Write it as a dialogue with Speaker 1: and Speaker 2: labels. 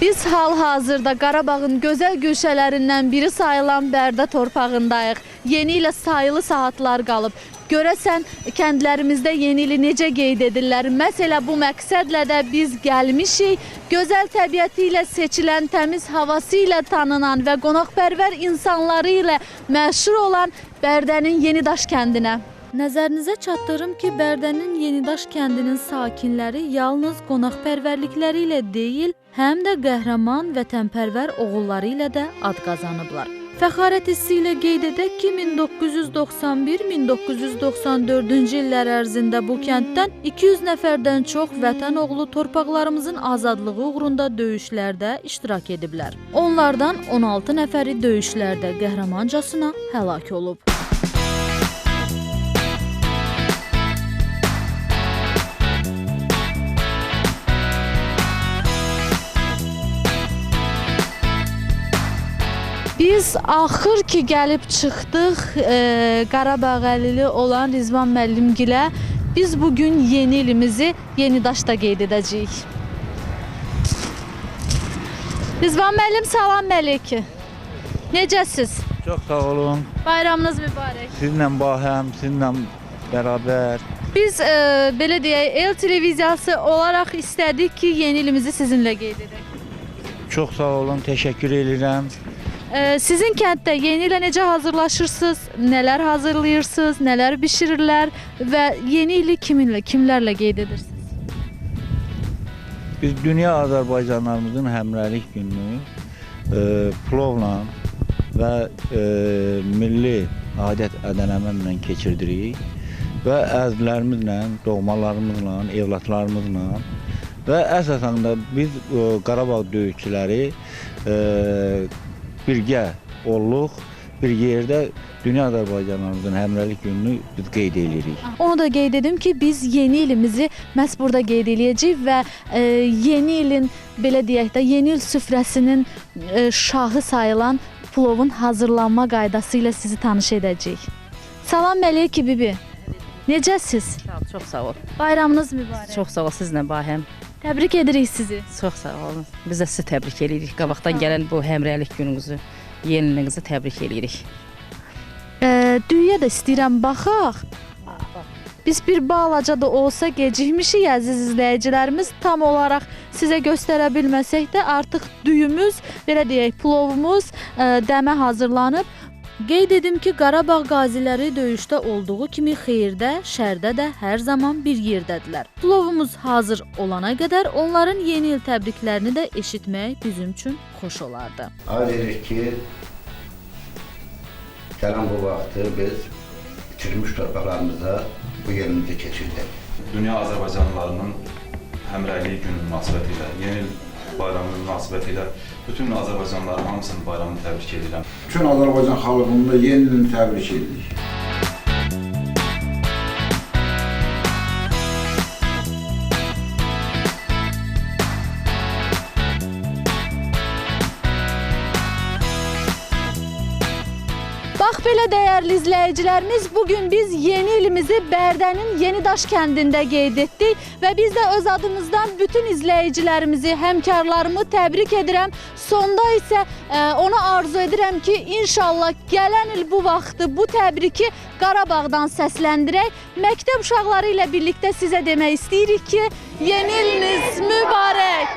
Speaker 1: Biz hal-hazırda Qarabağın gözəl güşələrindən biri sayılan Bərdə torpağındayıq. Yeni ilə sayılı saatlar qalıb. Görəsən kəndlərimizdə yeni ili necə qeyd edirlər? Məsələ bu məqsədlə də biz gəlmişik. Gözəl təbiəti ilə seçilən, təmiz havası ilə tanınan və qonaqpərvər insanları ilə məşhur olan Bərdənin Yenidaş kəndinə. Nəzərinizə çatdırım ki, Bərdənin Yenidaş kəndinin sakinləri yalnız qonaqpərvərlikləri ilə deyil, həm də qəhrəman vətənpərvər oğulları ilə də ad qazanıblar. Fəxarət hissi ilə qeyd edək ki, 1991-1994-cü illər ərzində bu kənddən 200 nəfərdən çox vətən oğlu torpaqlarımızın azadlığı uğrunda döyüşlərdə iştirak ediblər. Onlardan 16 nəfəri döyüşlərdə qəhrəmancasına həlak olub. Biz axır ki gəlib çıxdıq Qarabağ əlili olan Rizvan müəllimgilə. Biz bugün yeni ilimizi Yenidaşda qeyd edəcəyik. Rizvan müəllim, salam əleyküm. Necəsiz?
Speaker 2: Çox sağ olun.
Speaker 1: Bayramınız mübarək.
Speaker 2: Sizinlə bahəm, sizinlə bərabər.
Speaker 1: Biz belə deyək, El televiziyası olaraq istədik ki, yeni ilimizi sizinlə qeyd edək.
Speaker 2: Çox sağ olun, təşəkkür edirəm.
Speaker 1: Sizin kənddə yeni ilə necə hazırlaşırsınız, nələr hazırlayırsınız, nələr bişirirlər və yeni ili kimlərlə qeyd edirsiniz?
Speaker 2: Biz dünya Azərbaycanlarımızın həmrəylik gününü plovla və milli adət-ədənəmlərlə keçirdirik və əzizlərimizlə, doğmalarımızla, evlatlarımızla və əsasən də biz Qarabağ döyüşçüləri birgə olluq, bir yerdə dünya Azərbaycanlarımızın həmrəylik gününü biz qeyd edirik.
Speaker 1: Onu da qeyd edim ki, biz yeni ilimizi məhz burada qeyd edəcəyik və yeni ilin, belə deyək də, yeni il süfrəsinin şahı sayılan plovun hazırlanma qaydası ilə sizi tanış edəcəyik. Salam əleyküm bibi. Necəsiz?
Speaker 3: Çox sağ ol.
Speaker 1: Bayramınız mübarək.
Speaker 3: Çox sağ ol sizlə bahəm.
Speaker 1: Təbrik edirik sizi.
Speaker 3: Çox sağ olun. Biz də sizi təbrik edirik. Qabaqdan gələn bu həmrəylik gününüzü, yeni ilinizi təbrik edirik.
Speaker 1: Dünya da istəyirəm baxaq. Biz bir balaca da olsa gecikmişik əziz izləyicilərimiz. Tam olaraq sizə göstərə bilməsək də artıq düyümüz, belə deyək, plovumuz dəmə hazırlanıb. Qeyd edim ki, Qarabağ qaziləri döyüşdə olduğu kimi xeyirdə, şərdə də hər zaman bir yerdədirlər. Plovumuz hazır olana qədər onların yeni il təbriklərini də eşitmək bizim üçün xoş olardı.
Speaker 4: Arz edir ki, gələn bu vaxtı biz itirmiş torpaqlarımıza bu yerimizi keçirdik.
Speaker 5: Dünya Azərbaycanlılarının həmrəyliyi günü münasibətilə, yeni il bayramı münasibətilə bütün Azərbaycanlıların hamısının bayramını təbrik edirəm.
Speaker 6: Bütün Azərbaycan xalqını da yeni ilini təbrik edirik.
Speaker 1: Bax belə dəyərli izləyicilərimiz, bugün biz yeni ilimizi Bərdənin Yenidaş kəndində qeyd etdik və biz də öz adımızdan bütün izləyicilərimizi, həmkarlarımı təbrik edirəm. Sonda isə ona arzu edirəm ki, inşallah gələn il bu vaxtı bu təbriki Qarabağdan səsləndirək. Məktəb uşaqları ilə birlikdə sizə demək istəyirik ki, yeni iliniz mübarək.